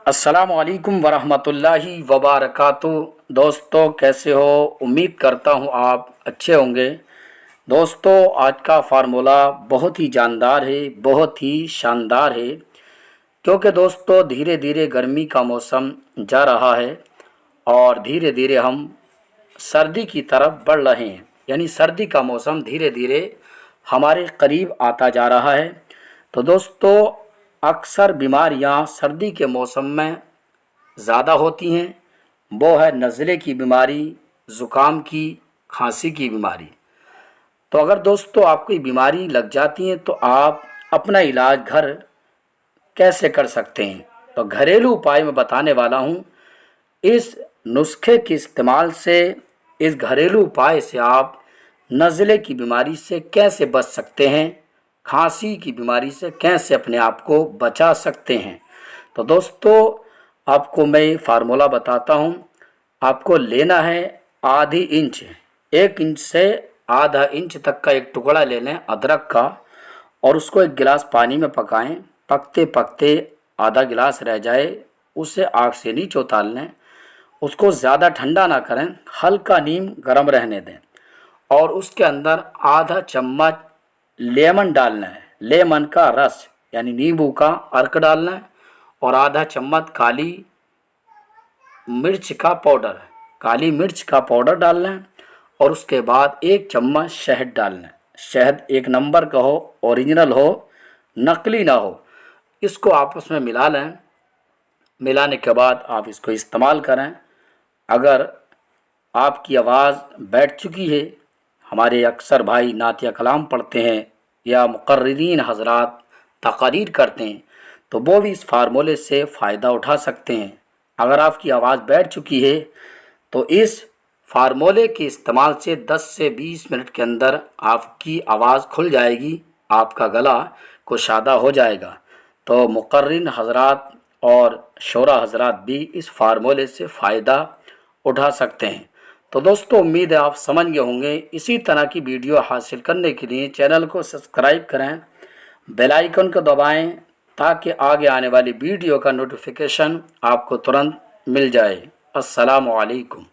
अस्सलामुअलैकुम वरहमतुल्लाहि वबरकातुहू। दोस्तों कैसे हो? उम्मीद करता हूँ आप अच्छे होंगे। दोस्तों आज का फार्मूला बहुत ही जानदार है, बहुत ही शानदार है, क्योंकि दोस्तों धीरे धीरे गर्मी का मौसम जा रहा है और धीरे धीरे हम सर्दी की तरफ बढ़ रहे हैं। यानी सर्दी का मौसम धीरे धीरे हमारे करीब आता जा रहा है। तो दोस्तों अक्सर बीमारियां सर्दी के मौसम में ज़्यादा होती हैं। वो है नज़ले की बीमारी, ज़ुकाम की, खांसी की बीमारी। तो अगर दोस्तों आपको ये बीमारी लग जाती है तो आप अपना इलाज घर कैसे कर सकते हैं, तो घरेलू उपाय मैं बताने वाला हूँ। इस नुस्खे के इस्तेमाल से, इस घरेलू उपाय से आप नज़ले की बीमारी से कैसे बच सकते हैं, खांसी की बीमारी से कैसे अपने आप को बचा सकते हैं। तो दोस्तों आपको मैं फार्मूला बताता हूँ। आपको लेना है आधी इंच, 1 इंच से आधा इंच तक का एक टुकड़ा ले लें अदरक का, और उसको 1 गिलास पानी में पकाएं। पकते पकते आधा गिलास रह जाए उसे आग से नीचे उतार लें। उसको ज़्यादा ठंडा ना करें, हल्का नीम गर्म रहने दें और उसके अंदर आधा चम्मच लेमन डालना है, लेमन का रस यानी नींबू का अर्क डालना है, और आधा चम्मच काली मिर्च का पाउडर डालना है, और उसके बाद 1 चम्मच शहद डालना है। शहद 1 नंबर का हो, ओरिजिनल हो, नकली ना हो। इसको आपस में मिला लें। मिलाने के बाद आप इसको इस्तेमाल करें। अगर आपकी आवाज़ बैठ चुकी है, हमारे अक्सर भाई नातिया कलाम पढ़ते हैं या मुकर्रिरीन हजरात तकारीर करते हैं, तो वो भी इस फार्मूले से फ़ायदा उठा सकते हैं। अगर आपकी आवाज़ बैठ चुकी है तो इस फार्मूले के इस्तेमाल से 10 से 20 मिनट के अंदर आपकी आवाज़ खुल जाएगी, आपका गला कुशादा हो जाएगा। तो मुकर्रिन हजरात और शोरा हजरात भी इस फार्मूले से फ़ायदा उठा सकते हैं। तो दोस्तों उम्मीद है आप समझ गए होंगे। इसी तरह की वीडियो हासिल करने के लिए चैनल को सब्सक्राइब करें, बेल आइकन को दबाएं, ताकि आगे आने वाली वीडियो का नोटिफिकेशन आपको तुरंत मिल जाए। अस्सलामु अलैकुम।